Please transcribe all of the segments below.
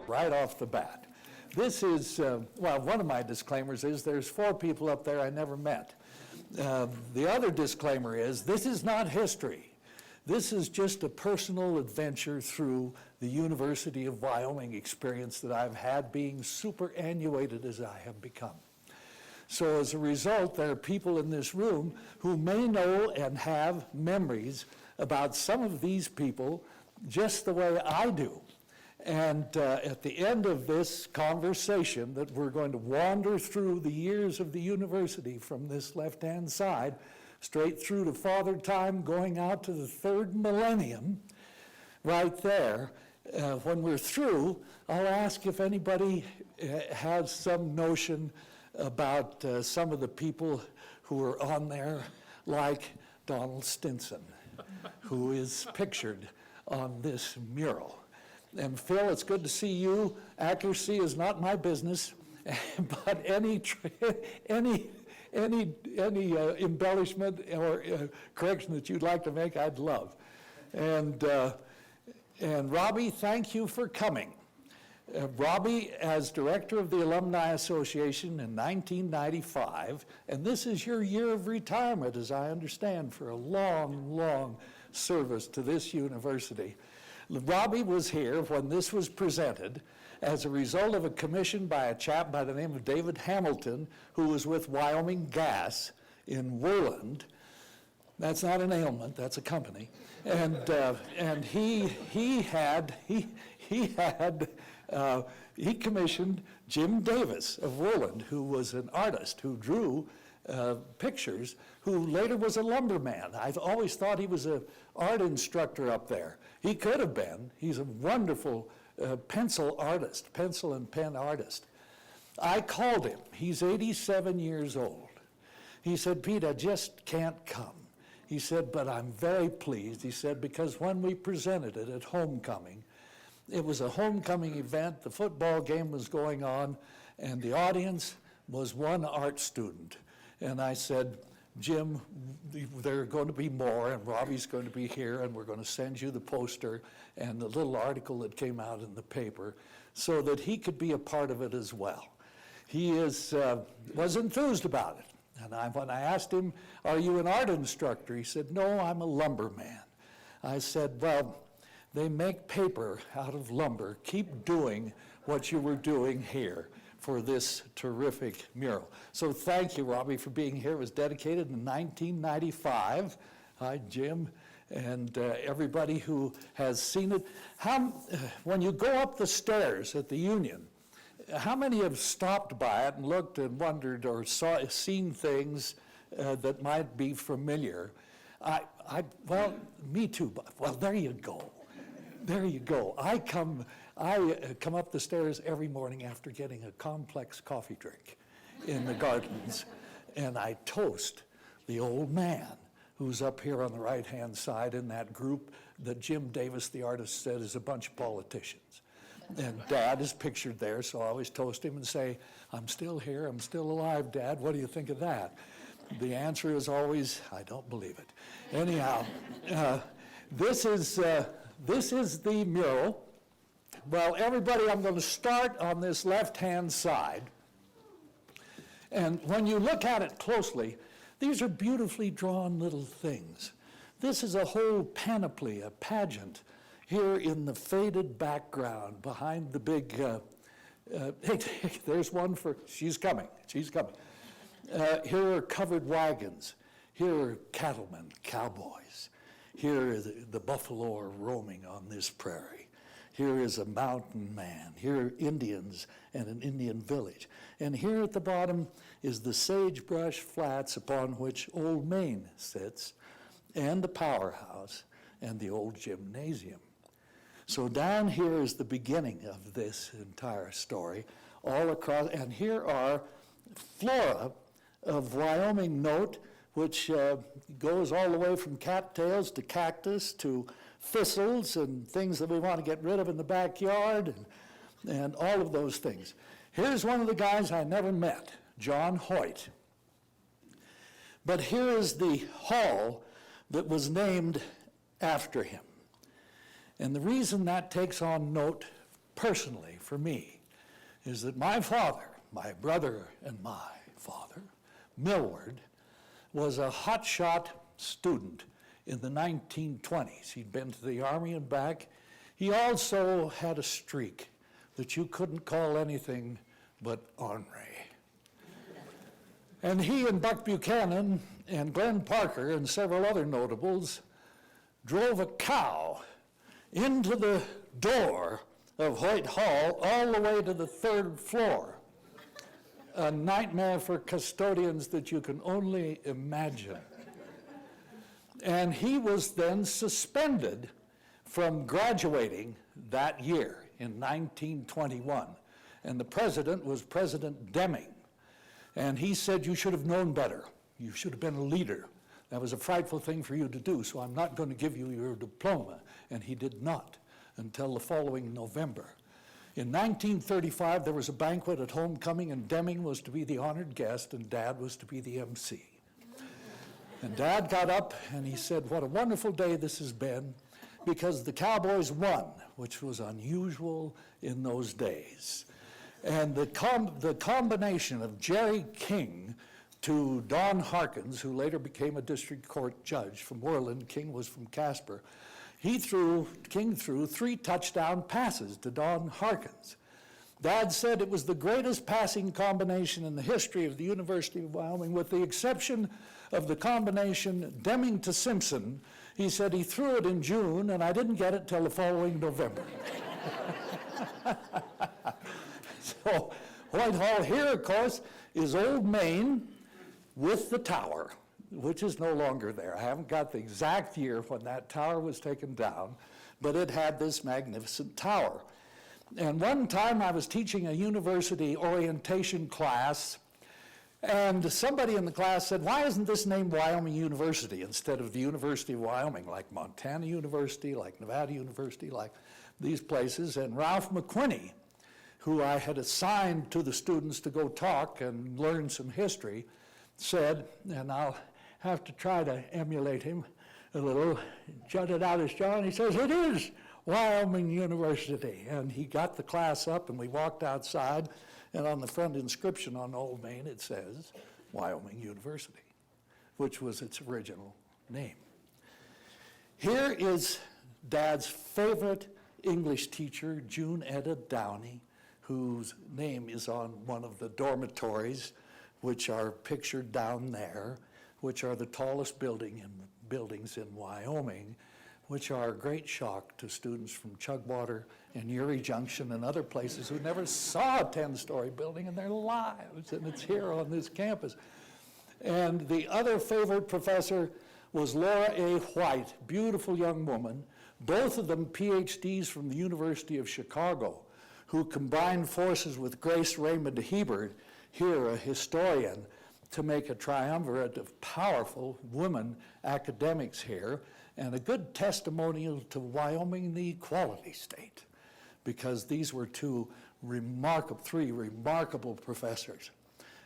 Right off the bat. This is, well, one of my disclaimers is there's 4 people up there I never met. The other disclaimer is this is not history. This is just a personal adventure through the University of Wyoming experience that I've had, being superannuated as I have become. So as a result, there are people in this room who may know and have memories about some of these people just the way I do. And at the end of this conversation that we're going to wander through the years of the university from this left-hand side, straight through to Father Time, going out to the 3rd millennium, right there. When we're through, I'll ask if anybody has some notion about some of the people who are on there, like Donald Stinson, who is pictured on this mural. And Phil, it's good to see you. Accuracy is not my business, but any embellishment or correction that you'd like to make, I'd love. And Robbie, thank you for coming. Robbie, as director of the Alumni Association in 1995, and this is your year of retirement, as I understand, for a long, long service to this university. Robbie was here when this was presented as a result of a commission by a chap by the name of David Hamilton, who was with Wyoming Gas in Worland. That's not an ailment, that's a company. And he commissioned Jim Davis of Worland, who was an artist who drew pictures, who later was a lumberman. I've always thought he was an art instructor up there. He could have been. He's a wonderful pencil artist, pencil and pen artist. I called him. He's 87 years old. He said, Pete, I just can't come. He said, but I'm very pleased. He said, because when we presented it at homecoming, it was a homecoming event, the football game was going on, and the audience was one art student. And I said, Jim, there are going to be more, and Robbie's going to be here, and we're going to send you the poster and the little article that came out in the paper so that he could be a part of it as well. He was enthused about it. And when I asked him, are you an art instructor? He said, no, I'm a lumberman. I said, well, they make paper out of lumber. Keep doing what you were doing here for this terrific mural. So thank you, Robbie, for being here. It was dedicated in 1995. Hi, Jim, and everybody who has seen it. When you go up the stairs at the Union, how many have stopped by it and looked and wondered or seen things that might be familiar? Well, me too. Well, there you go. There you go. I come up the stairs every morning after getting a complex coffee drink in the gardens, and I toast the old man who's up here on the right-hand side in that group that Jim Davis, the artist, said is a bunch of politicians. And Dad is pictured there, so I always toast him and say, I'm still here, I'm still alive, Dad, what do you think of that? The answer is always, I don't believe it. Anyhow, this is the mural. Well, everybody, I'm going to start on this left-hand side. And when you look at it closely, these are beautifully drawn little things. This is a whole panoply, a pageant, here in the faded background behind the big, hey, there's one for, she's coming. Here are covered wagons. Here are cattlemen, cowboys. Here the buffalo are roaming on this prairie. Here is a mountain man. Here are Indians and an Indian village. And here at the bottom is the sagebrush flats upon which Old Main sits, and the powerhouse, and the old gymnasium. So down here is the beginning of this entire story, all across, and here are flora of Wyoming note, which goes all the way from cattails to cactus to thistles and things that we want to get rid of in the backyard, and all of those things. Here's one of the guys I never met, John Hoyt. But here is the hall that was named after him. And the reason that takes on note personally for me is that my father, my brother and my father, Millward, was a hotshot student in the 1920s. He'd been to the Army and back. He also had a streak that you couldn't call anything but ornery. And he and Buck Buchanan and Glenn Parker and several other notables drove a cow into the door of Hoyt Hall all the way to the 3rd floor. A nightmare for custodians that you can only imagine. And he was then suspended from graduating that year in 1921. And the president was President Deming. And he said, you should have known better. You should have been a leader. That was a frightful thing for you to do, so I'm not going to give you your diploma. And he did not until the following November. In 1935, there was a banquet at homecoming, and Deming was to be the honored guest, and Dad was to be the MC. And Dad got up, and he said, what a wonderful day this has been, because the Cowboys won, which was unusual in those days. And the combination of Jerry King to Don Harkins, who later became a district court judge from Worland, King was from Casper, King threw 3 touchdown passes to Don Harkins. Dad said it was the greatest passing combination in the history of the University of Wyoming, with the exception of the combination Deming to Simpson. He said he threw it in June, and I didn't get it till the following November. So Hoyt Hall here, of course, is Old Main with the tower, which is no longer there. I haven't got the exact year when that tower was taken down, but it had this magnificent tower. And one time I was teaching a university orientation class, and somebody in the class said, why isn't this named Wyoming University instead of the University of Wyoming, like Montana University, like Nevada University, like these places? And Ralph McQuinney, who I had assigned to the students to go talk and learn some history, said, and I'll have to try to emulate him a little, jutted out his jaw, and he says, it is Wyoming University. And he got the class up, and we walked outside, and on the front inscription on Old Main, it says Wyoming University, which was its original name. Here is Dad's favorite English teacher, June Etta Downey, whose name is on one of the dormitories, which are pictured down there, which are the tallest buildings in Wyoming, which are a great shock to students from Chugwater and Erie Junction and other places who never saw a 10-story building in their lives, and it's here on this campus. And the other favorite professor was Laura A. White, beautiful young woman, both of them PhDs from the University of Chicago, who combined forces with Grace Raymond Hebert, here a historian, to make a triumvirate of powerful women academics here, and a good testimonial to Wyoming, the equality state, because these were three remarkable professors.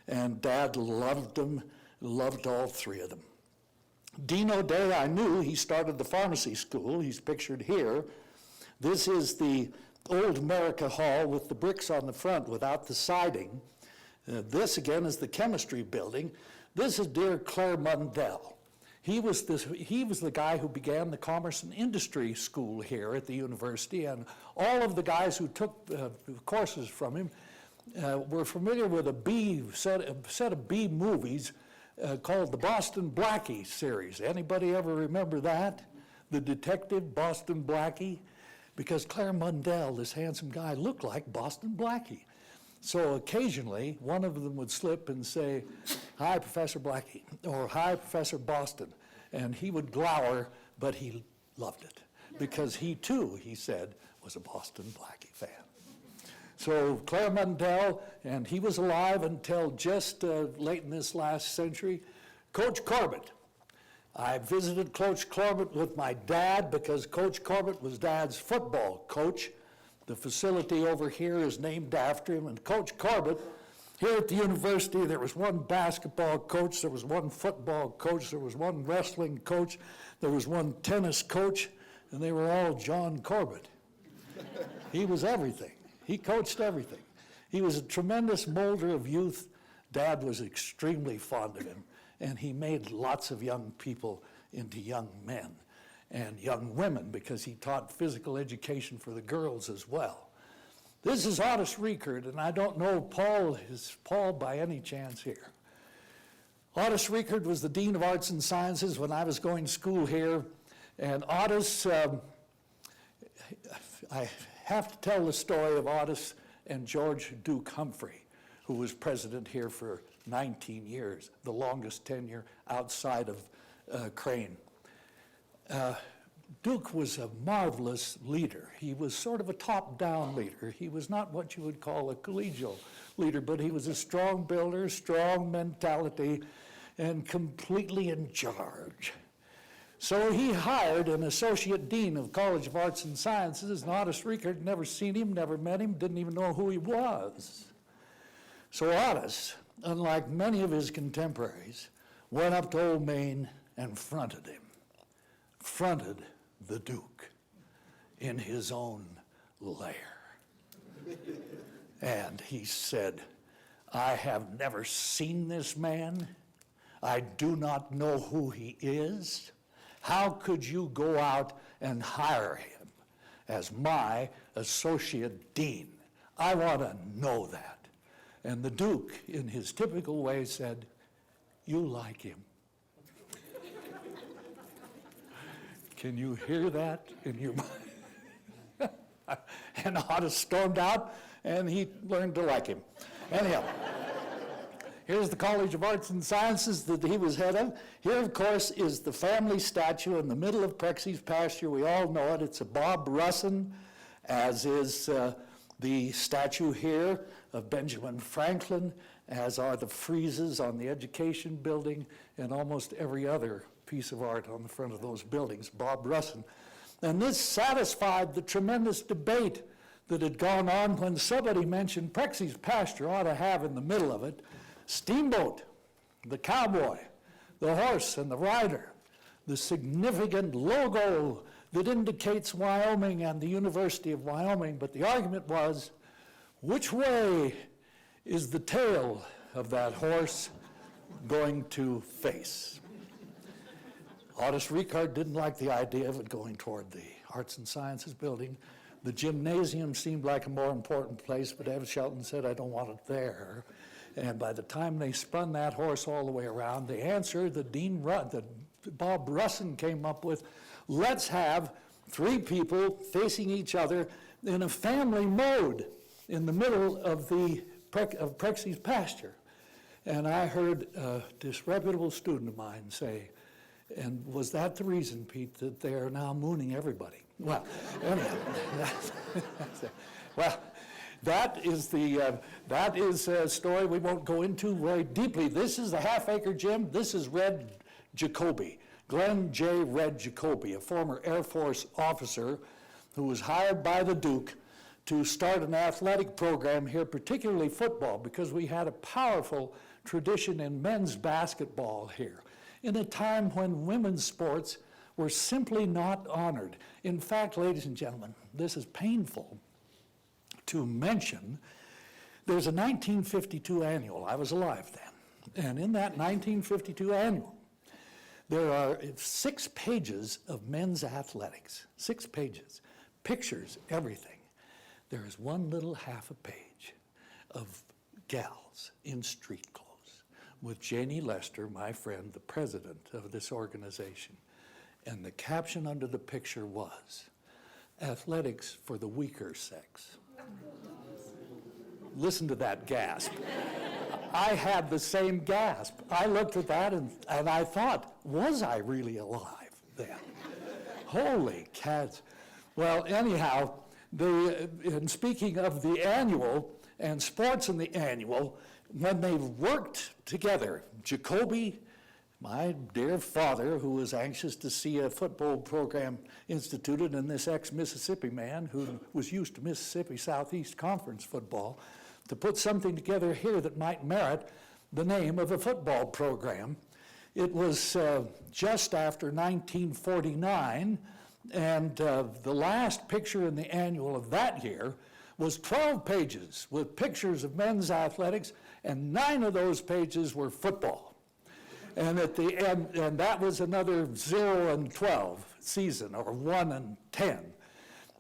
And Dad loved them, loved all 3 of them. Dino Day, I knew, he started the pharmacy school. He's pictured here. This is the Old America Hall with the bricks on the front without the siding. This, again, is the chemistry building. This is dear Claire Mundell. He was the guy who began the Commerce and Industry School here at the university, and all of the guys who took courses from him were familiar with a set of B movies called the Boston Blackie series. Anybody ever remember that? The detective Boston Blackie? Because Claire Mundell, this handsome guy, looked like Boston Blackie. So occasionally, one of them would slip and say, hi, Professor Blackie, or hi, Professor Boston. And he would glower, but he loved it. Because he too, he said, was a Boston Blackie fan. So Claire Mundell, and he was alive until just late in this last century. Coach Corbett. I visited Coach Corbett with my dad because Coach Corbett was Dad's football coach. The facility over here is named after him. And Coach Corbett, here at the university, there was one basketball coach, there was one football coach, there was one wrestling coach, there was one tennis coach, and they were all John Corbett. He was everything. He coached everything. He was a tremendous molder of youth. Dad was extremely fond of him, and he made lots of young people into young men and young women because he taught physical education for the girls as well. This is Otis Riekert, and I don't know Paul. Is Paul by any chance here? Otis Riekert was the Dean of Arts and Sciences when I was going to school here, and Otis, I have to tell the story of Otis and George Duke Humphrey, who was president here for 19 years, the longest tenure outside of Crane. Duke was a marvelous leader. He was sort of a top-down leader. He was not what you would call a collegial leader, but he was a strong builder, strong mentality, and completely in charge. So he hired an associate dean of College of Arts and Sciences, and Otis Riekert, never seen him, never met him, didn't even know who he was. So Otis, unlike many of his contemporaries, went up to Old Main and fronted the Duke in his own lair. And he said, I have never seen this man. I do not know who he is. How could you go out and hire him as my associate dean? I want to know that. And the Duke, in his typical way, said, you like him. Can you hear that in your mind? And Otis stormed out, and he learned to like him. Anyhow, here's the College of Arts and Sciences that he was head of. Here, of course, is the family statue in the middle of Prexy's pasture. We all know it. It's a Bob Russin, as is the statue here of Benjamin Franklin, as are the friezes on the education building and almost every other piece of art on the front of those buildings, Bob Russin. And this satisfied the tremendous debate that had gone on when somebody mentioned Prexy's pasture ought to have in the middle of it Steamboat, the cowboy, the horse and the rider, the significant logo that indicates Wyoming and the University of Wyoming. But the argument was, which way is the tail of that horse going to face? Otis Riekert didn't like the idea of it going toward the Arts and Sciences building. The gymnasium seemed like a more important place, but Ev Shelton said, I don't want it there. And by the time they spun that horse all the way around, the answer that Bob Russin came up with, let's have three people facing each other in a family mode in the middle of Prexy's pasture. And I heard a disreputable student of mine say, and was that the reason, Pete, that they are now mooning everybody? Well, anyhow, well, that is a story we won't go into very deeply. This is the half-acre gym. This is Red Jacoby, Glenn J. Red Jacoby, a former Air Force officer who was hired by the Duke to start an athletic program here, particularly football, because we had a powerful tradition in men's basketball here, in a time when women's sports were simply not honored. In fact, ladies and gentlemen, this is painful to mention. There's a 1952 annual. I was alive then. And in that 1952 annual, there are 6 pages of men's athletics, 6 pages, pictures, everything. There is one little half a page of gals in street clothes with Janie Lester, my friend, the president of this organization. And the caption under the picture was, athletics for the weaker sex. Listen to that gasp. I had the same gasp. I looked at that and I thought, was I really alive then? Holy cats. Well, anyhow, and speaking of the annual and sports in the annual, when they worked together, Jacoby, My dear father, who was anxious to see a football program instituted, and this ex-Mississippi man who was used to Mississippi Southeast Conference football, to put something together here that might merit the name of a football program. It was just after 1949, and the last picture in the annual of that year was 12 pages with pictures of men's athletics, and 9 of those pages were football. And at the end, and that was another 0 and 12 season, or 1 and 10.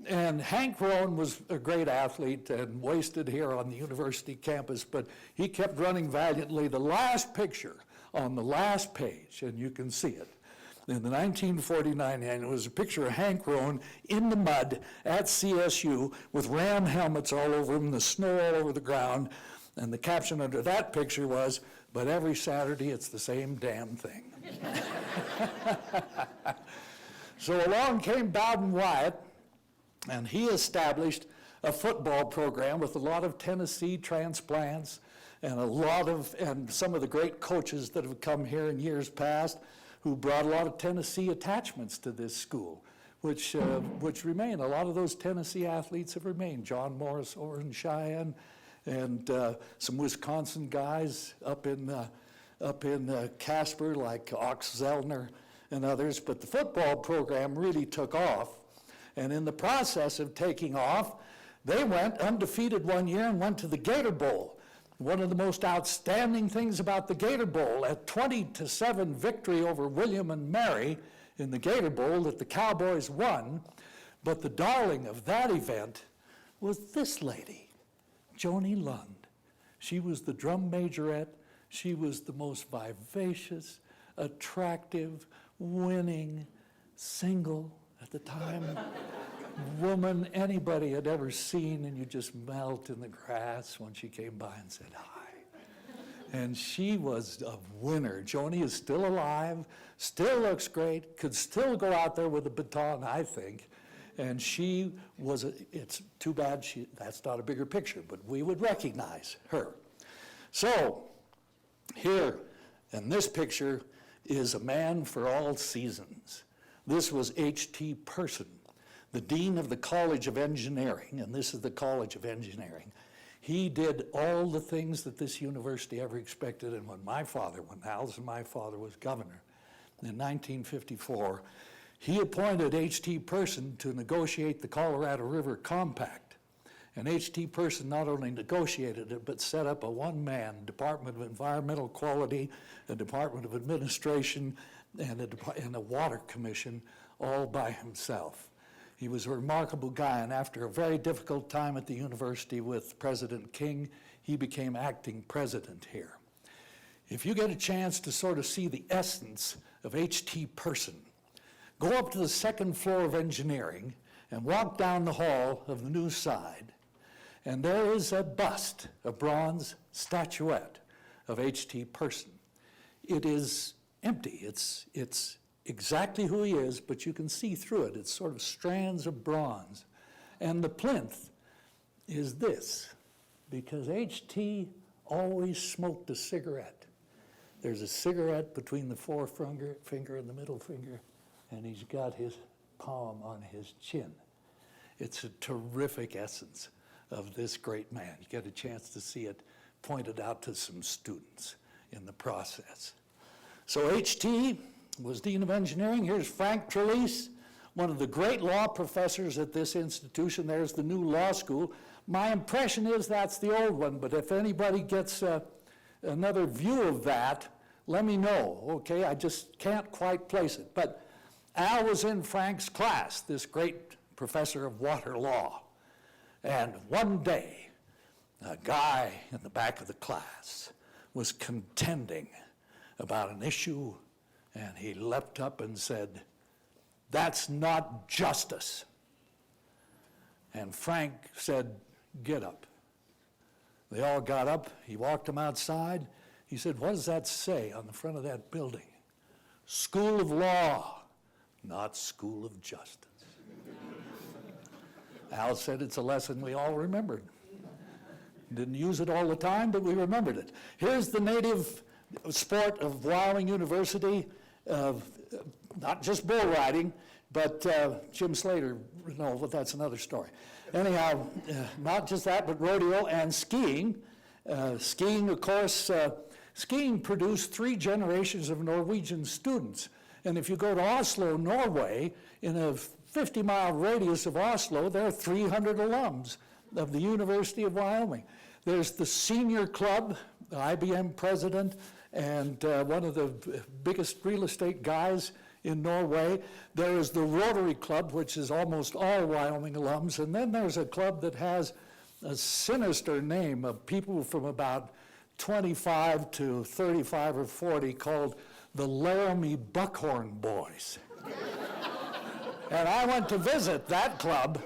And Hank Roan was a great athlete and wasted here on the university campus, but he kept running valiantly. The last picture on the last page, and you can see it, in the 1949 annual, was a picture of Hank Roan in the mud at CSU with Ram helmets all over him, the snow all over the ground, and the caption under that picture was, "But every Saturday it's the same damn thing." So along came Bowden Wyatt, and he established a football program with a lot of Tennessee transplants and some of the great coaches that have come here in years past who brought a lot of Tennessee attachments to this school, which remain. A lot of those Tennessee athletes have remained. John Morris over in Cheyenne, and some Wisconsin guys up in Casper like Ox Zellner and others. But the football program really took off. And in the process of taking off, they went undefeated one year and went to the Gator Bowl. One of the most outstanding things about the Gator Bowl, a 20-7 victory over William and Mary in the Gator Bowl that the Cowboys won. But the darling of that event was this lady, Joni Lund. She was the drum majorette. She was the most vivacious, attractive, winning, single at the time woman anybody had ever seen, and you just melt in the grass when she came by and said hi. And she was a winner. Joni is still alive, still looks great, could still go out there with a baton, I think. And she was, it's too bad that's not a bigger picture, but we would recognize her. So here in this picture is a man for all seasons. This was H.T. Person, the dean of the College of Engineering, and this is the College of Engineering. He did all the things that this university ever expected, and when Al's and my father was governor in 1954, he appointed H.T. Person to negotiate the Colorado River Compact. And H.T. Person not only negotiated it, but set up a one-man Department of Environmental Quality, a Department of Administration, and a Water Commission all by himself. He was a remarkable guy, and after a very difficult time at the university with President King, he became acting president here. If you get a chance to sort of see the essence of H.T. Person, go up to the second floor of engineering and walk down the hall of the new side, and there is a bust, a bronze statuette of H.T. Person. It is empty. It's exactly who he is, but you can see through it. It's sort of strands of bronze. And the plinth is this, because H.T. always smoked a cigarette. There's a cigarette between the forefinger and the middle finger, and he's got his palm on his chin. It's a terrific essence of this great man. You get a chance to see it pointed out to some students in the process. So H.T. was Dean of Engineering. Here's Frank Trelease, one of the great law professors at this institution. There's the new law school. My impression is that's the old one, but if anybody gets another view of that, let me know, okay? I just can't quite place it. But Al was in Frank's class, this great professor of water law. And one day, a guy in the back of the class was contending about an issue, and he leapt up and said, "That's not justice." And Frank said, "Get up." They all got up. He walked them outside. He said, "What does that say on the front of that building? School of Law, not School of Justice." Al said it's a lesson we all remembered. Didn't use it all the time, but we remembered it. Here's the native sport of Wyoming University, not just bull riding, but Jim Slater, no, but that's another story. Anyhow, not just that, but rodeo and skiing. Skiing, of course, skiing produced 3 generations of Norwegian students. And if you go to Oslo, Norway, in a 50-mile radius of Oslo, there are 300 alums of the University of Wyoming. There's the senior club, the IBM president, and one of the biggest real estate guys in Norway. There is the Rotary Club, which is almost all Wyoming alums. And then there's a club that has a sinister name of people from about 25 to 35 or 40 called the Laramie Buckhorn Boys. And I went to visit that club,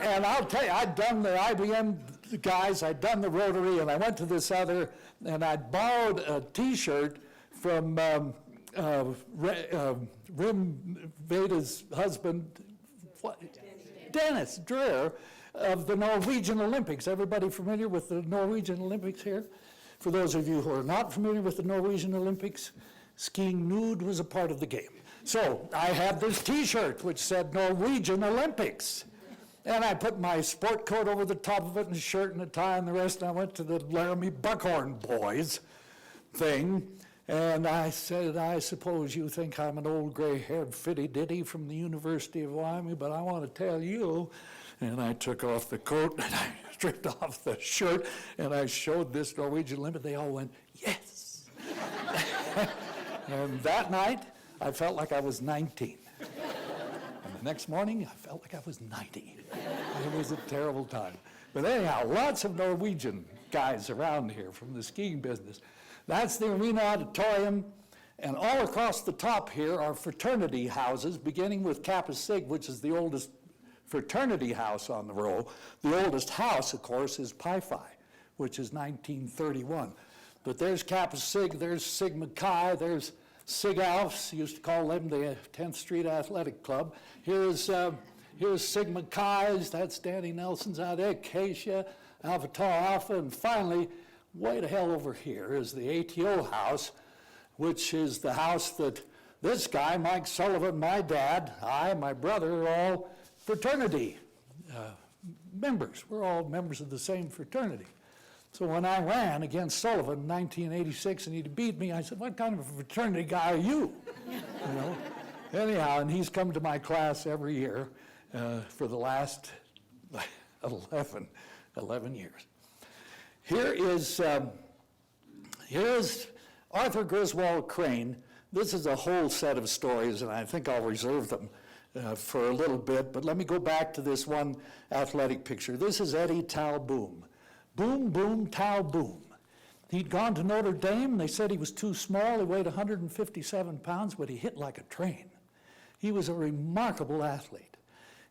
and I'll tell you, I'd done the IBM guys, I'd done the Rotary, and I went to this other, and I'd borrowed a T-shirt from Rim Veda's husband, Dennis Dreher, of the Norwegian Olympics. Everybody familiar with the Norwegian Olympics here? For those of you who are not familiar with the Norwegian Olympics, skiing nude was a part of the game. So I had this T-shirt which said Norwegian Olympics. And I put my sport coat over the top of it and a shirt and a tie and the rest, and I went to the Laramie Buckhorn Boys thing. And I said, I suppose you think I'm an old gray-haired fitty-ditty from the University of Wyoming, but I want to tell you. And I took off the coat and I stripped off the shirt and I showed this Norwegian Olympic. They all went, yes. And that night, I felt like I was 19. And the next morning, I felt like I was 90. It was a terrible time. But anyhow, lots of Norwegian guys around here from the skiing business. That's the arena auditorium. And all across the top here are fraternity houses, beginning with Kappa Sig, which is the oldest fraternity house on the row. The oldest house, of course, is Pi Phi, which is 1931. But there's Kappa Sig, there's Sigma Chi, there's Sig Alfs, used to call them the 10th Street Athletic Club. Here's Sigma Chi's, that's Danny Nelson's out there, Acacia, Alpha Tau Alpha, and finally, way to hell over here is the ATO house, which is the house that this guy, Mike Sullivan, my dad, I, my brother, are all fraternity members. We're all members of the same fraternity. So when I ran against Sullivan in 1986 and he beat me, I said, what kind of a fraternity guy are you? You know? Anyhow, and he's come to my class every year for the last 11 years. Here's Arthur Griswold Crane. This is a whole set of stories, and I think I'll reserve them for a little bit, but let me go back to this one athletic picture. This is Eddie Tal Boom. Boom, boom, Tal Boom. He'd gone to Notre Dame. They said he was too small. He weighed 157 pounds, but he hit like a train. He was a remarkable athlete.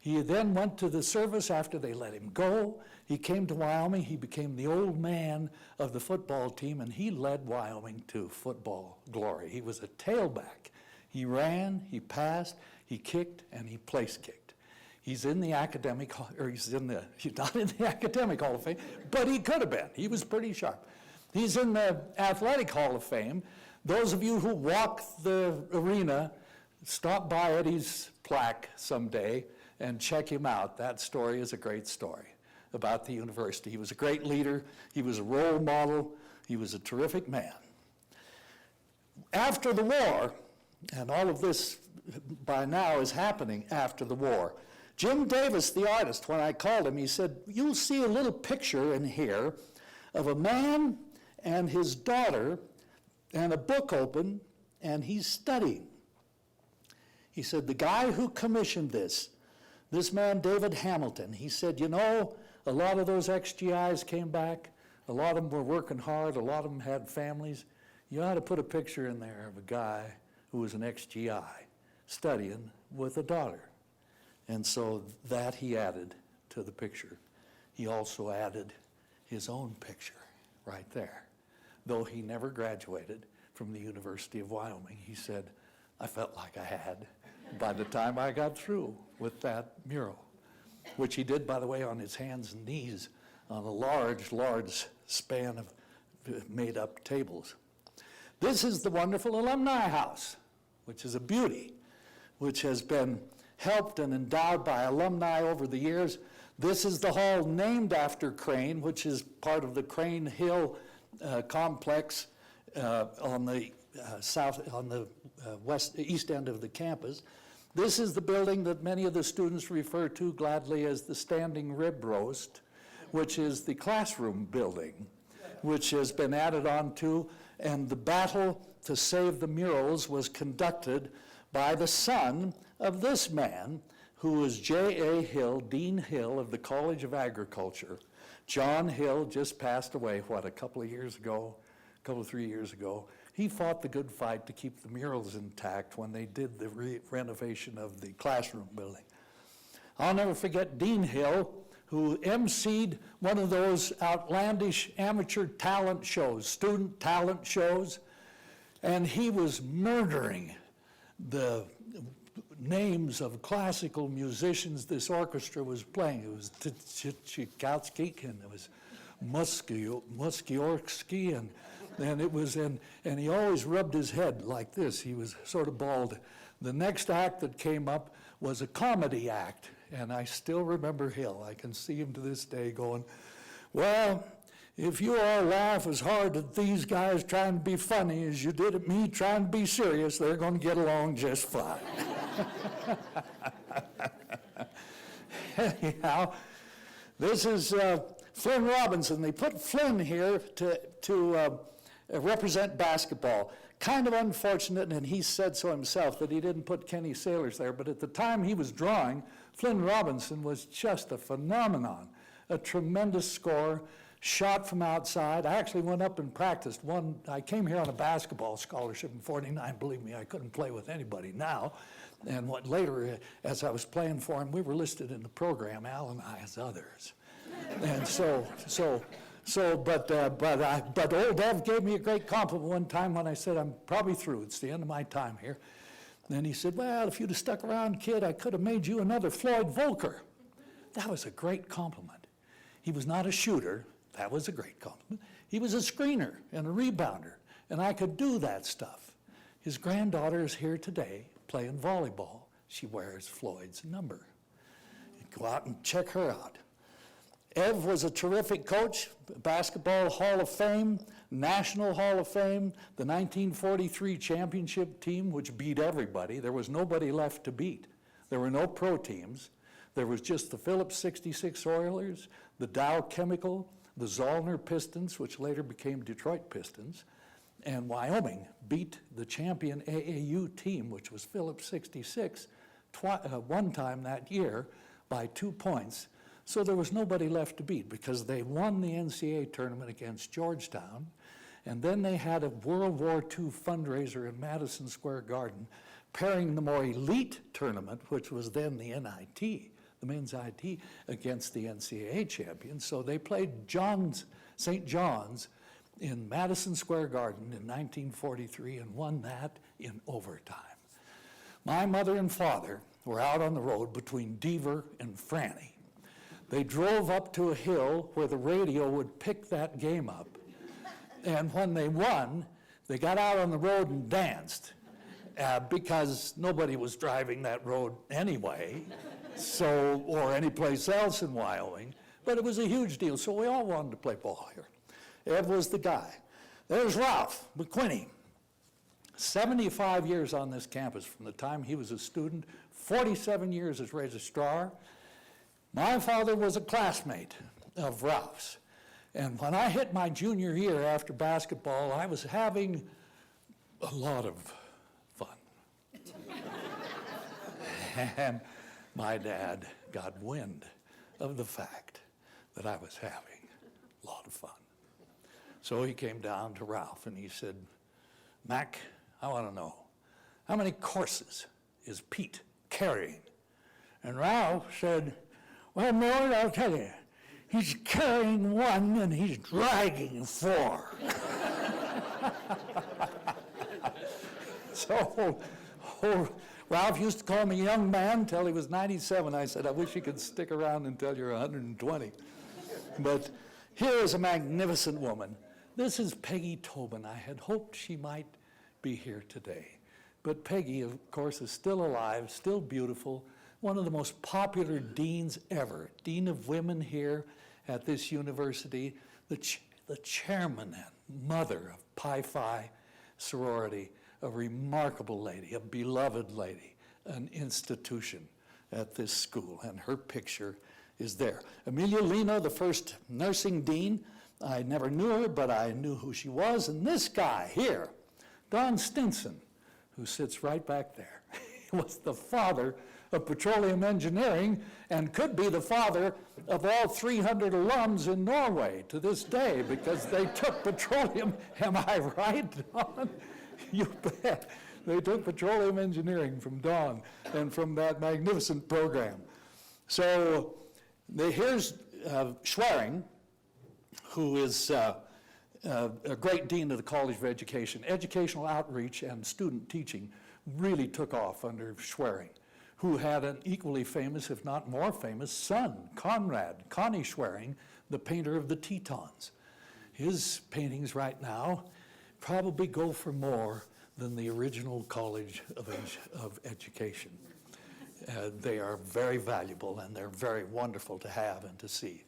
He then went to the service after they let him go. He came to Wyoming. He became the old man of the football team, and he led Wyoming to football glory. He was a tailback. He ran, he passed, he kicked, and he place kicked. He's in the academic, or he's not in the academic Hall of Fame, but he could have been. He was pretty sharp. He's in the Athletic Hall of Fame. Those of you who walk the arena, stop by Eddie's plaque someday and check him out. That story is a great story about the university. He was a great leader. He was a role model. He was a terrific man. After the war, and all of this by now is happening after the war, Jim Davis, the artist, when I called him, he said, you'll see a little picture in here of a man and his daughter and a book open, and he's studying. He said, the guy who commissioned this man, David Hamilton, he said, you know, a lot of those XGIs came back. A lot of them were working hard. A lot of them had families. You ought to put a picture in there of a guy who was an XGI studying with a daughter. And so that he added to the picture. He also added his own picture right there. Though he never graduated from the University of Wyoming, he said, I felt like I had by the time I got through with that mural, which he did, by the way, on his hands and knees on a large, large span of made-up tables. This is the wonderful alumni house, which is a beauty, which has been helped and endowed by alumni over the years. This is the hall named after Crane, which is part of the Crane Hill complex on the east end of the campus. This is the building that many of the students refer to gladly as the Standing Rib Roast, which is the classroom building, which has been added on to, and the battle to save the murals was conducted by the son of this man, who was J.A. Hill, Dean Hill of the College of Agriculture. John Hill just passed away, a couple of 3 years ago. He fought the good fight to keep the murals intact when they did the renovation of the classroom building. I'll never forget Dean Hill, who emceed one of those outlandish amateur talent shows, student talent shows, and he was murdering the names of classical musicians this orchestra was playing. It was Tchaikovsky, and it was Mussorgsky, and it was, and he always rubbed his head like this. He was sort of bald. The next act that came up was a comedy act, and I still remember Hill. I can see him to this day going, well, if you all laugh as hard at these guys trying to be funny as you did at me trying to be serious, they're going to get along just fine. Anyhow, this is Flynn Robinson. They put Flynn here to represent basketball. Kind of unfortunate, and he said so himself, that he didn't put Kenny Sailors there, but at the time he was drawing, Flynn Robinson was just a phenomenon, a tremendous scorer, shot from outside. I actually went up and practiced. I came here on a basketball scholarship in '49. Believe me, I couldn't play with anybody now. And later, as I was playing for him, we were listed in the program, Al and I as others. And but old Ev gave me a great compliment one time when I said, I'm probably through. It's the end of my time here. And then he said, well, if you'd have stuck around, kid, I could have made you another Floyd Volker. That was a great compliment. He was not a shooter. That was a great compliment. He was a screener and a rebounder, and I could do that stuff. His granddaughter is here today playing volleyball. She wears Floyd's number. Go out and check her out. Ev was a terrific coach, Basketball Hall of Fame, National Hall of Fame, the 1943 championship team, which beat everybody. There was nobody left to beat. There were no pro teams. There was just the Phillips 66 Oilers, the Dow Chemical, the Zollner Pistons, which later became Detroit Pistons, and Wyoming beat the champion AAU team, which was Phillips 66, one time that year by 2 points. So there was nobody left to beat because they won the NCAA tournament against Georgetown, and then they had a World War II fundraiser in Madison Square Garden, pairing the more elite tournament, which was then the NIT, the men's IT, against the NCAA champions. So they played St. John's in Madison Square Garden in 1943 and won that in overtime. My mother and father were out on the road between Deaver and Franny. They drove up to a hill where the radio would pick that game up. And when they won, they got out on the road and danced because nobody was driving that road anyway, or any place else in Wyoming. But it was a huge deal, so we all wanted to play ball here. Ev was the guy. There's Ralph McQuinney. 75 years on this campus from the time he was a student, 47 years as registrar. My father was a classmate of Ralph's. And when I hit my junior year after basketball, I was having a lot of fun. And my dad got wind of the fact that I was having a lot of fun. So he came down to Ralph and he said, Mac, I want to know, how many courses is Pete carrying? And Ralph said, well, Millard, I'll tell you, he's carrying 1 and he's dragging 4. So Ralph used to call me young man until he was 97. I said, I wish you could stick around until you're 120. But here is a magnificent woman. This is Peggy Tobin. I had hoped she might be here today. But Peggy, of course, is still alive, still beautiful, one of the most popular deans ever. Dean of Women here at this university, the chairman and mother of Pi Phi sorority, a remarkable lady, a beloved lady, an institution at this school, and her picture is there. Amelia Lino, the first nursing dean, I never knew her, but I knew who she was, and this guy here, Don Stinson, who sits right back there, was the father of petroleum engineering and could be the father of all 300 alums in Norway to this day because they took petroleum, am I right, Don? You bet. They took petroleum engineering from Don and from that magnificent program. So here's Schwering, who is a great dean of the College of Education. Educational outreach and student teaching really took off under Schwering, who had an equally famous, if not more famous, son, Connie Schwering, the painter of the Tetons. His paintings right now probably go for more than the original College of Education. They are very valuable and they're very wonderful to have and to see.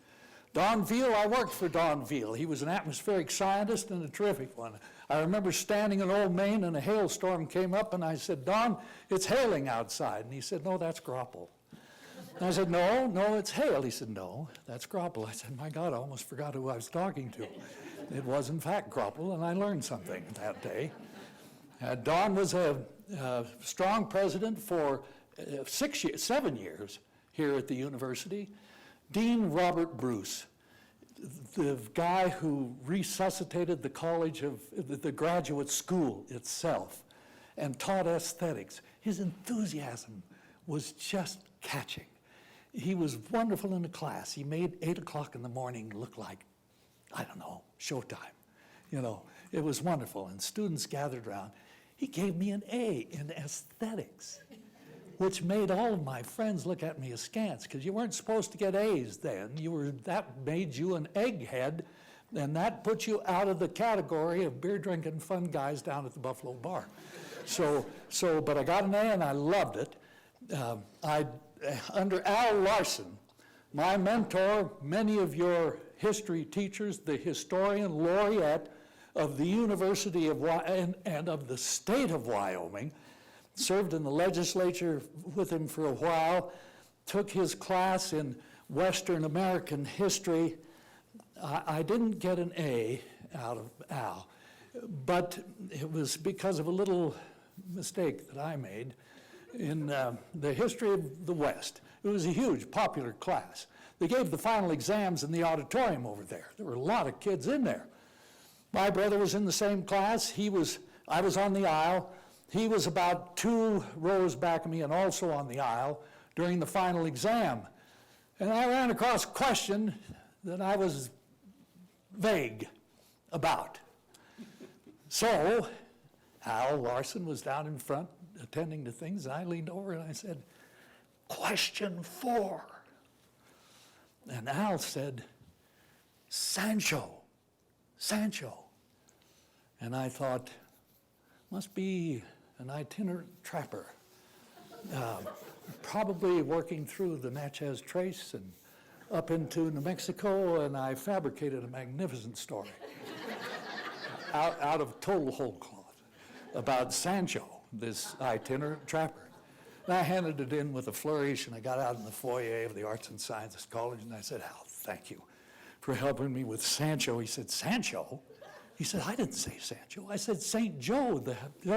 Don Veal, I worked for Don Veal. He was an atmospheric scientist and a terrific one. I remember standing in Old Main and a hailstorm came up and I said, Don, it's hailing outside. And he said, no, that's grapple. And I said, no, it's hail. He said, no, that's grapple. I said, my God, I almost forgot who I was talking to. It was in fact grapple, and I learned something that day. Don was a strong president for 7 years here at the university. Dean Robert Bruce, the guy who resuscitated the college of the graduate school itself and taught aesthetics. His enthusiasm was just catching. He was wonderful in the class. He made 8 o'clock in the morning look like, I don't know, showtime. You know, it was wonderful, and students gathered around. He gave me an A in aesthetics, which made all of my friends look at me askance, because you weren't supposed to get A's then. That made you an egghead, and that put you out of the category of beer-drinking fun guys down at the Buffalo Bar. But I got an A, and I loved it. Under Al Larson, my mentor, many of your history teachers, the historian laureate of the University of and of the state of Wyoming, served in the legislature with him for a while, took his class in Western American history. I didn't get an A out of Al, but it was because of a little mistake that I made in the history of the West. It was a huge, popular class. They gave the final exams in the auditorium over there. There were a lot of kids in there. My brother was in the same class. I was on the aisle. He was about 2 rows back of me and also on the aisle during the final exam. And I ran across a question that I was vague about. So Al Larson was down in front attending to things, and I leaned over and I said, question 4. And Al said, Sancho. And I thought, must be an itinerant trapper, probably working through the Natchez Trace and up into New Mexico, and I fabricated a magnificent story out of total whole cloth about Sancho, this itinerant trapper. And I handed it in with a flourish, and I got out in the foyer of the Arts and Sciences College, and I said, Al, thank you for helping me with Sancho. He said, Sancho? He said, I didn't say Sancho. I said St. Joe, the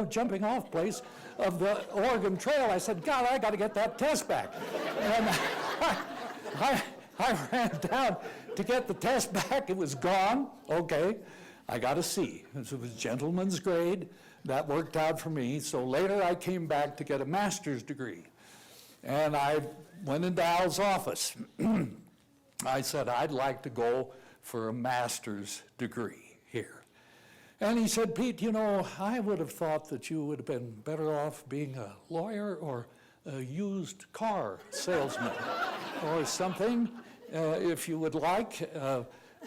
jumping off place of the Oregon Trail. I said, God, I got to get that test back. And I ran down to get the test back. It was gone. Okay. I got a C. It was gentleman's grade. That worked out for me. So later I came back to get a master's degree. And I went into Al's office. I said, I'd like to go for a master's degree here. And he said, Pete, you know, I would have thought that you would have been better off being a lawyer or a used car salesman or something, if you would like.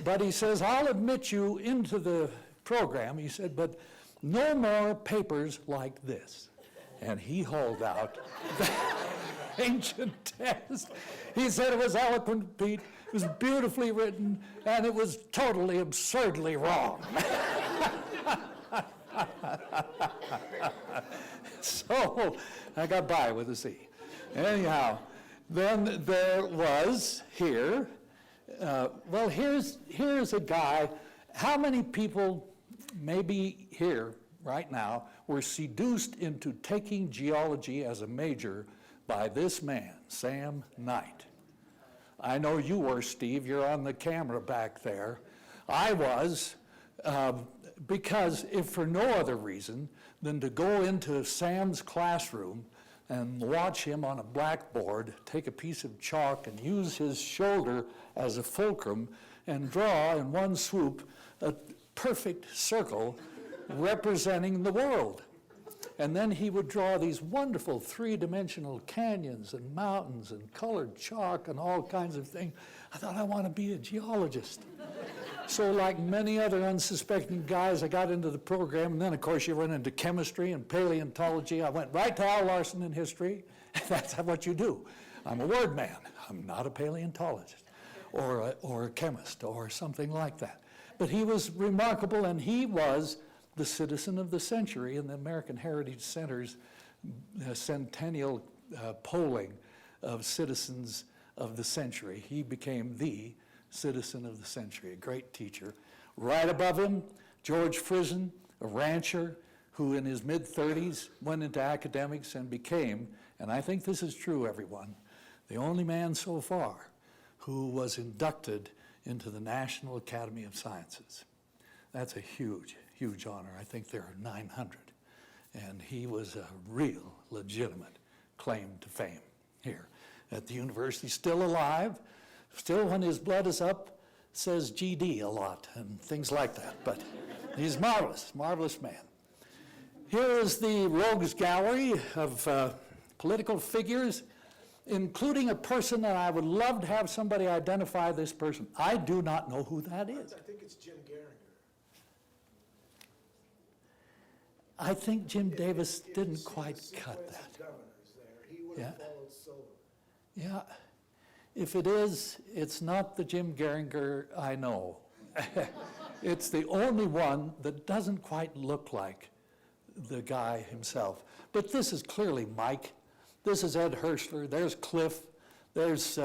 But he says, I'll admit you into the program. He said, but no more papers like this. And he hauled out the ancient text. He said it was eloquent, Pete. It was beautifully written, and it was totally absurdly wrong. So I got by with a C. Anyhow, then there was here, here's a guy. How many people, maybe here right now, were seduced into taking geology as a major by this man, Sam Knight? I know you were, Steve. You're on the camera back there. I was, because if for no other reason than to go into Sam's classroom and watch him on a blackboard take a piece of chalk and use his shoulder as a fulcrum and draw in one swoop a perfect circle representing the world. And then he would draw these wonderful three-dimensional canyons and mountains and colored chalk and all kinds of things. I thought, I want to be a geologist. So like many other unsuspecting guys, I got into the program, and then of course you run into chemistry and paleontology. I went right to Al Larson in history. That's what you do. I'm a word man. I'm not a paleontologist or a chemist or something like that. But he was remarkable, and he was the citizen of the century in the American Heritage Center's centennial polling of citizens of the century. He became the citizen of the century, a great teacher. Right above him, George Frizen, a rancher who in his mid-30s went into academics and became, and I think this is true, everyone, the only man so far who was inducted into the National Academy of Sciences. That's a huge, huge honor. I think there are 900. And he was a real, legitimate claim to fame here at the university. Still alive, still when his blood is up, says GD a lot and things like that. But he's marvelous, marvelous man. Here is the rogues gallery of political figures, including a person that I would love to have somebody identify this person. I do not know who that is. I think it's Jim Geringer. I think Jim Davis didn't quite cut that. He would have followed Silver. Yeah. If it is, it's not the Jim Geringer I know. It's the only one that doesn't quite look like the guy himself. But this is clearly Mike. This is Ed Herschler. There's Cliff. There's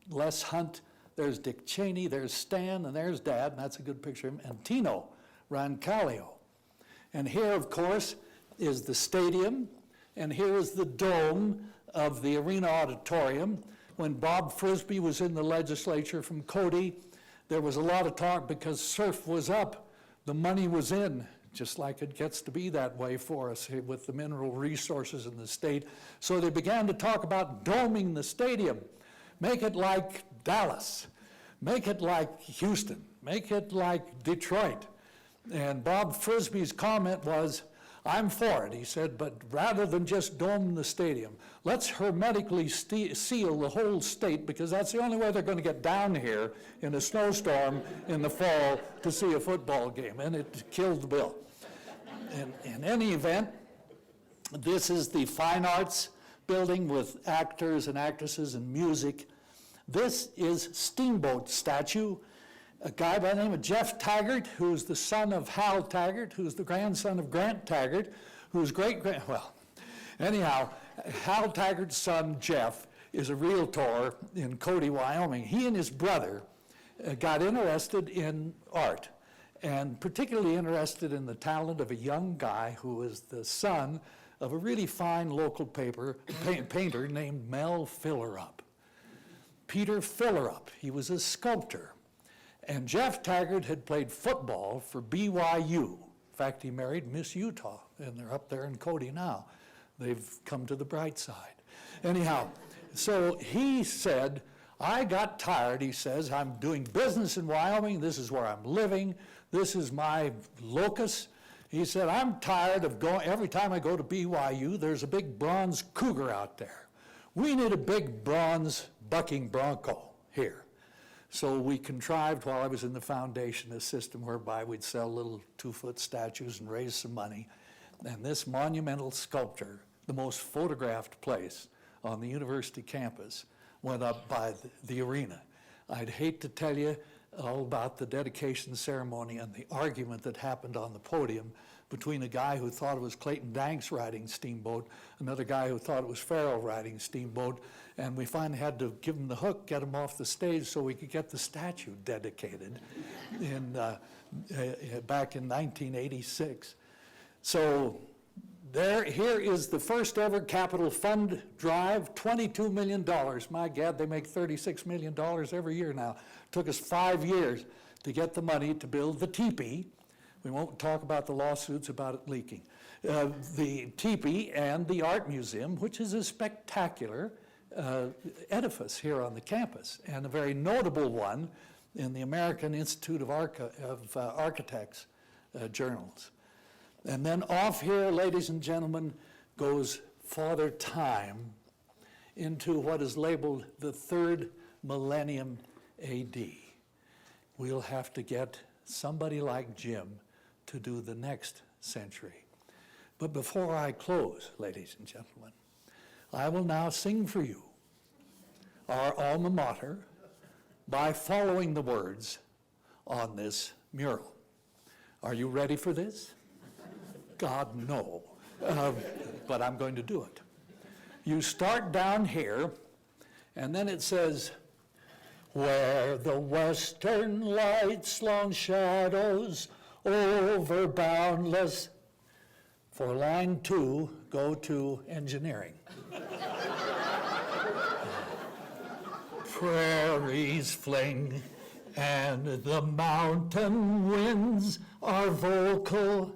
Les Hunt. There's Dick Cheney. There's Stan. And there's Dad. And that's a good picture of him. And Tino Roncalio. And here, of course, is the stadium. And here is the dome of the Arena Auditorium. When Bob Frisbee was in the legislature from Cody, there was a lot of talk because surf was up. The money was in, just like it gets to be that way for us here with the mineral resources in the state. So they began to talk about doming the stadium. Make it like Dallas. Make it like Houston. Make it like Detroit. And Bob Frisbee's comment was, I'm for it, he said, but rather than just dome the stadium, let's hermetically seal the whole state, because that's the only way they're going to get down here in a snowstorm in the fall to see a football game. And it killed the bill. In any event, this is the Fine Arts building with actors and actresses and music. This is Steamboat statue. A guy by the name of Jeff Taggart, who's the son of Hal Taggart, who's the grandson of Grant Taggart, whose anyhow, Hal Taggart's son, Jeff, is a realtor in Cody, Wyoming. He and his brother got interested in art, and particularly interested in the talent of a young guy who was the son of a really fine local painter named Mel Fillerup. Peter Fillerup. He was a sculptor. And Jeff Taggart had played football for BYU. In fact, he married Miss Utah, and they're up there in Cody now. They've come to the bright side. Anyhow, so he said, I got tired, he says, I'm doing business in Wyoming, this is where I'm living, this is my locus. He said, I'm tired of going, every time I go to BYU, there's a big bronze cougar out there. We need a big bronze bucking bronco here. So we contrived, while I was in the foundation, a system whereby we'd sell little 2-foot statues and raise some money. And this monumental sculpture, the most photographed place on the university campus, went up by the arena. I'd hate to tell you all about the dedication ceremony and the argument that happened on the podium between a guy who thought it was Clayton Danks riding Steamboat, another guy who thought it was Farrell riding Steamboat, and we finally had to give him the hook, get him off the stage so we could get the statue dedicated back in 1986. So here is the first ever capital fund drive, $22 million. My God, they make $36 million every year now. Took us 5 years to get the money to build the teepee. We won't talk about the lawsuits about it leaking. The teepee and the art museum, which is a spectacular edifice here on the campus, and a very notable one in the American Institute of Architects journals. And then off here, ladies and gentlemen, goes Father Time into what is labeled the 3rd millennium AD. We'll have to get somebody like Jim to do the next century. But before I close, ladies and gentlemen, I will now sing for you our alma mater by following the words on this mural. Are you ready for this? God, no. But I'm going to do it. You start down here, and then it says, where the western lights long shadows over boundless. For line 2, go to engineering. Prairies fling, and the mountain winds are vocal.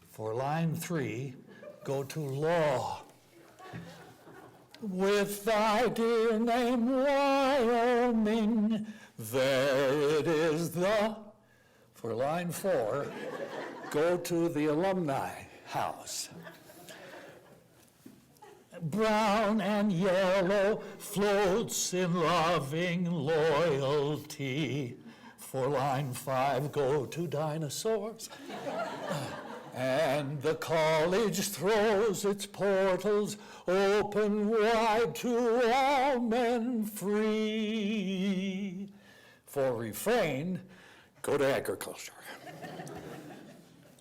For line 3, go to law. With thy dear name, Wyoming, there it is For line 4, go to the alumni house. Brown and yellow floats in loving loyalty. For line 5, go to dinosaurs. And the college throws its portals open wide to all men free. For refrain, go to agriculture.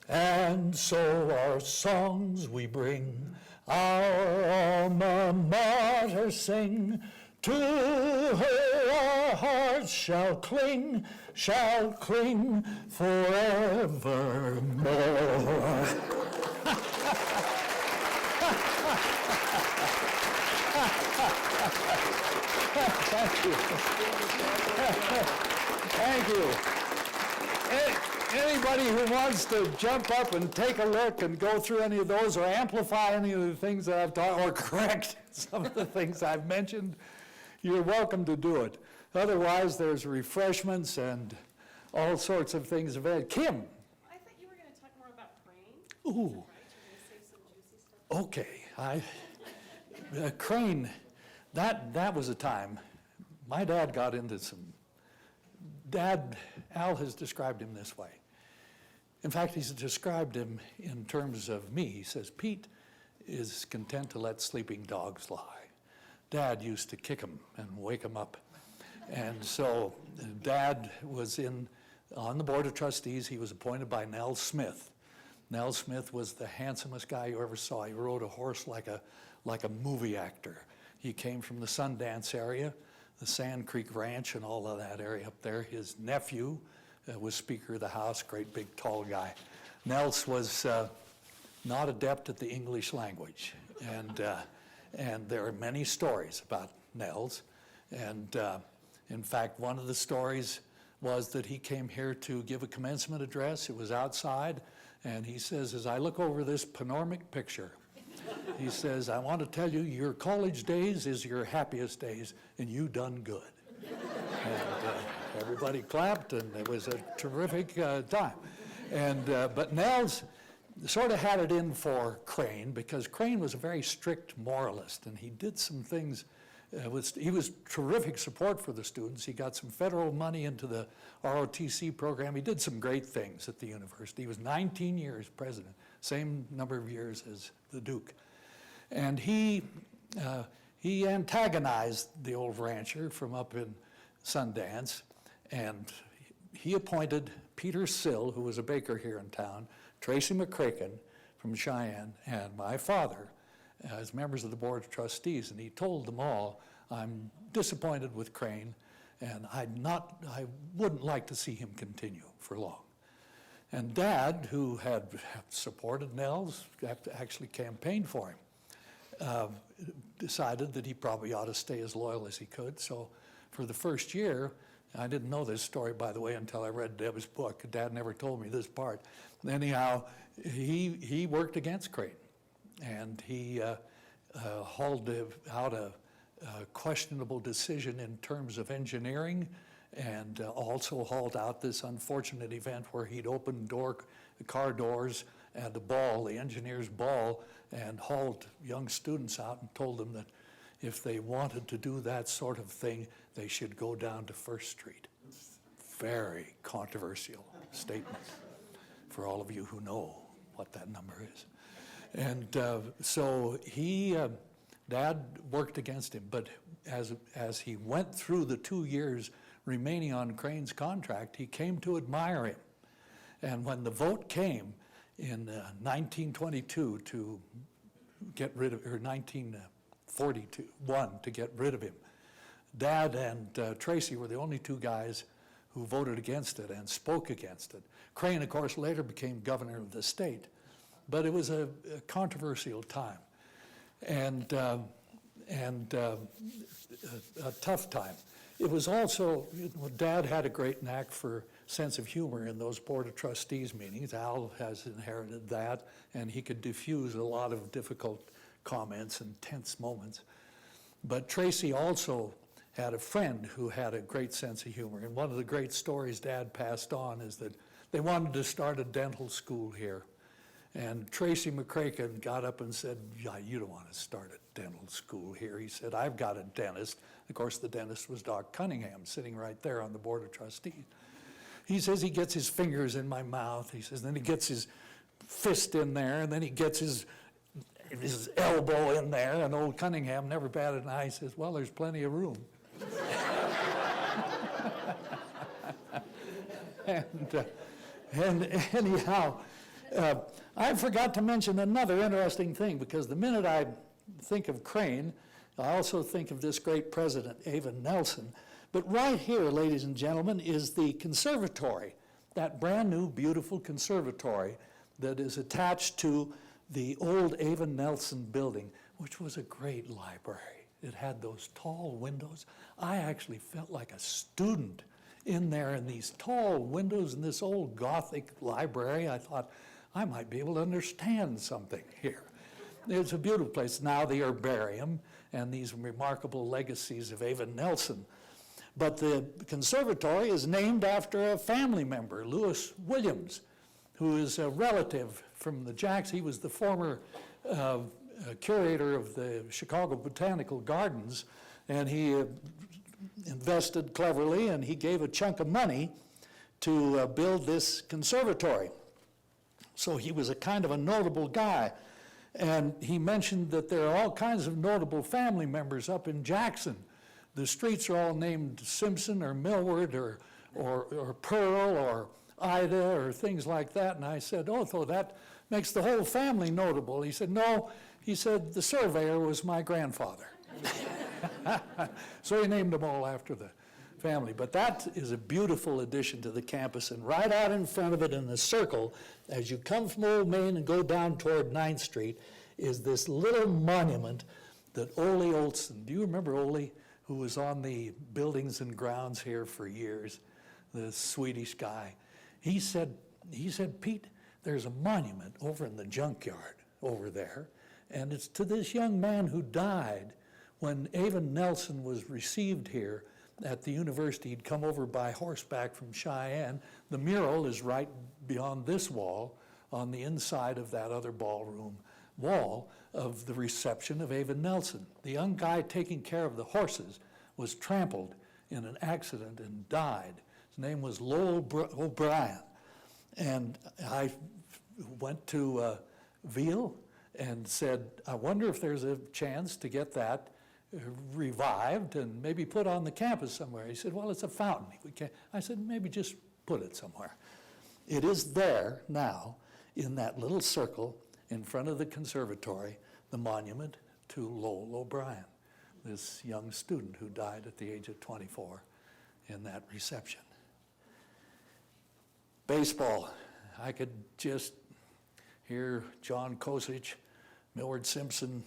And so our songs we bring, our alma mater sing. To her our hearts shall cling forevermore. Thank you. Thank you. Anybody who wants to jump up and take a look and go through any of those or amplify any of the things that I've taught or correct some of the things I've mentioned, you're welcome to do it. Otherwise, there's refreshments and all sorts of things available. Kim? I thought you were going to talk more about Crane. Ooh. Right? You're going to say some juicy stuff. Okay. Crane, that was a time. My dad got into some. Al has described him this way. In fact, he's described him in terms of me. He says, Pete is content to let sleeping dogs lie. Dad used to kick him and wake him up. And so Dad was on the board of trustees. He was appointed by Nell Smith. Nell Smith was the handsomest guy you ever saw. He rode a horse like a movie actor. He came from the Sundance area, the Sand Creek Ranch and all of that area up there. His nephew was Speaker of the House, great big tall guy. Nels was not adept at the English language. And there are many stories about Nels. And in fact, one of the stories was that he came here to give a commencement address. It was outside. And he says, as I look over this panoramic picture, he says, I want to tell you, your college days is your happiest days, and you done good. And everybody clapped, and it was a terrific time. But Nels sort of had it in for Crane, because Crane was a very strict moralist, and he did some things he was terrific support for the students. He got some federal money into the ROTC program. He did some great things at the university. He was 19 years president, same number of years as the Duke. And he antagonized the old rancher from up in Sundance, and he appointed Peter Sill, who was a baker here in town, Tracy McCracken from Cheyenne, and my father as members of the Board of Trustees. And he told them all, I'm disappointed with Crane, and I wouldn't like to see him continue for long. And Dad, who had supported Nels, actually campaigned for him, decided that he probably ought to stay as loyal as he could. So for the first year, I didn't know this story, by the way, until I read Deb's book. Dad never told me this part. Anyhow, he worked against Crane, and he hauled out a questionable decision in terms of engineering, and also hauled out this unfortunate event where he'd opened car doors at the engineer's ball, and hauled young students out and told them that if they wanted to do that sort of thing, they should go down to First Street. Very controversial statement for all of you who know what that number is. And so Dad worked against him, but as he went through the 2 years remaining on Crane's contract, he came to admire him. And when the vote came in 1922 to get rid of, or 1941 to get rid of him, Dad and Tracy were the only two guys who voted against it and spoke against it. Crane, of course, later became governor of the state, but it was a controversial time and a tough time. It was also, Dad had a great knack for sense of humor in those Board of Trustees meetings. Al has inherited that, and he could diffuse a lot of difficult comments and tense moments. But Tracy also had a friend who had a great sense of humor. And one of the great stories Dad passed on is that they wanted to start a dental school here. And Tracy McCracken got up and said, yeah, you don't want to start a dental school here. He said, I've got a dentist. Of course, the dentist was Doc Cunningham, sitting right there on the Board of Trustees. He says he gets his fingers in my mouth. He says, then he gets his fist in there, and then he gets his elbow in there, and old Cunningham never batted an eye. He says, well, there's plenty of room. and anyhow, I forgot to mention another interesting thing, because the minute I think of Crane, I also think of this great president, Avon Nelson. But right here, ladies and gentlemen, is the conservatory, that brand new, beautiful conservatory that is attached to the old Avon Nelson building, which was a great library. It had those tall windows. I actually felt like a student in there in these tall windows in this old Gothic library. I thought, I might be able to understand something here. It's a beautiful place. Now the herbarium and these remarkable legacies of Avon Nelson. But the conservatory is named after a family member, Lewis Williams, who is a relative from the Jacks. He was the former curator of the Chicago Botanical Gardens, and he invested cleverly, and he gave a chunk of money to build this conservatory. So he was a kind of a notable guy. And he mentioned that there are all kinds of notable family members up in Jackson. The streets are all named Simpson or Millward or Pearl or Ida or things like that. And I said, oh, so that makes the whole family notable. He said, no. He said, the surveyor was my grandfather. So he named them all after the family. But that is a beautiful addition to the campus. And right out in front of it in the circle, as you come from Old Main and go down toward 9th Street, is this little monument that Ole Olson, do you remember Ole, who was on the buildings and grounds here for years, the Swedish guy? He said, Pete, there's a monument over in the junkyard over there, and it's to this young man who died when Avon Nelson was received here at the university. He'd come over by horseback from Cheyenne. The mural is right beyond this wall on the inside of that other ballroom wall of the reception of Ava Nelson. The young guy taking care of the horses was trampled in an accident and died. His name was Lowell O'Brien. And I went to Veal and said, I wonder if there's a chance to get that revived and maybe put on the campus somewhere. He said, well, it's a fountain. We can't. I said, maybe just put it somewhere. It is there now in that little circle in front of the conservatory, the monument to Lowell O'Brien, this young student who died at the age of 24 in that reception. Baseball. I could just hear John Kosich, Millward Simpson,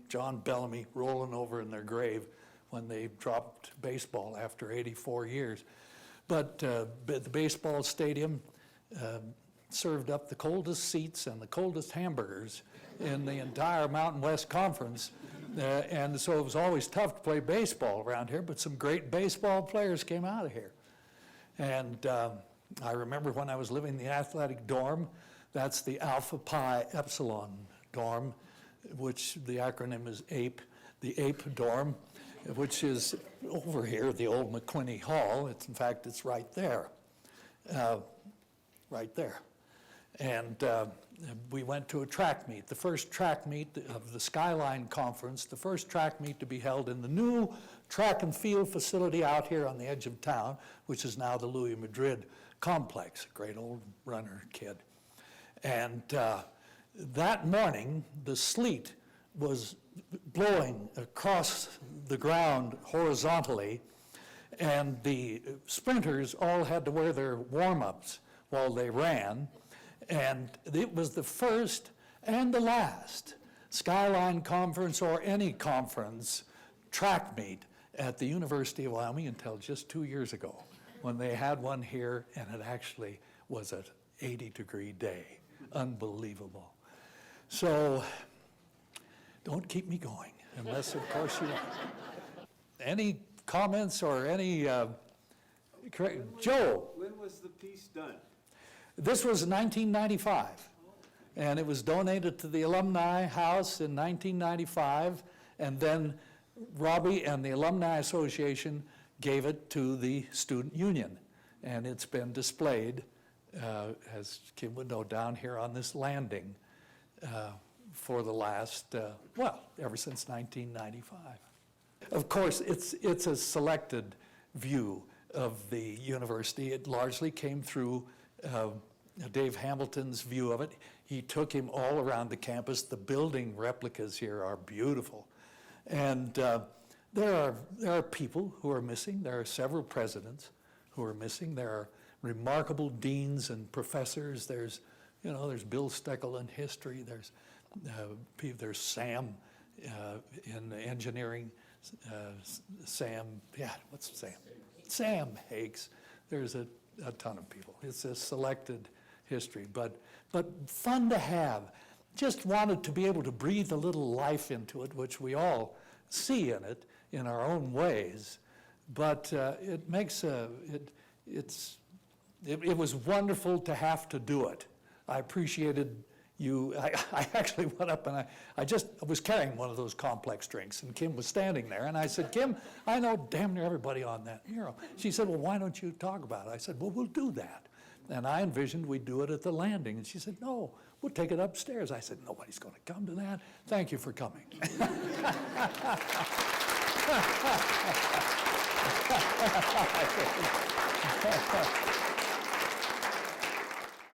John Bellamy rolling over in their grave when they dropped baseball after 84 years. But the baseball stadium served up the coldest seats and the coldest hamburgers in the entire Mountain West Conference. And so it was always tough to play baseball around here, but some great baseball players came out of here. And I remember when I was living in the athletic dorm, that's the Alpha Pi Epsilon dorm, which the acronym is APE, the APE dorm, which is over here, the old McQuinney Hall. In fact, it's right there, right there. And we went to a track meet, the first track meet of the Skyline Conference, the first track meet to be held in the new track and field facility out here on the edge of town, which is now the Louis Madrid complex, a great old runner kid. And that morning, the sleet was blowing across the ground horizontally, and the sprinters all had to wear their warm-ups while they ran, and it was the first and the last Skyline Conference or any conference track meet at the University of Wyoming until just 2 years ago, when they had one here, and it actually was an 80-degree day. Unbelievable. So don't keep me going, unless, of course, you want. Any comments or any, Joe? When was the piece done? This was 1995, and it was donated to the Alumni House in 1995, and then Robbie and the Alumni Association gave it to the Student Union, and it's been displayed, as Kim would know, down here on this landing for the last, well, ever since 1995. Of course, it's a selected view of the university. It largely came through Dave Hamilton's view of it. He took him all around the campus. The building replicas here are beautiful. And there are people who are missing. There are several presidents who are missing. There are remarkable deans and professors. There's Bill Steckel in history. There's Sam in engineering. Sam Hakes. There's a ton of people. It's a selected history, but fun to have. Just wanted to be able to breathe a little life into it, which we all see in it in our own ways. But it makes it was wonderful to have to do it. I appreciated you. I actually went up and I was carrying one of those complex drinks, and Kim was standing there, and I said, Kim, I know damn near everybody on that mural. She said, well, why don't you talk about it? I said, well, we'll do that. And I envisioned we'd do it at the landing. And she said, no, we'll take it upstairs. I said, nobody's going to come to that. Thank you for coming.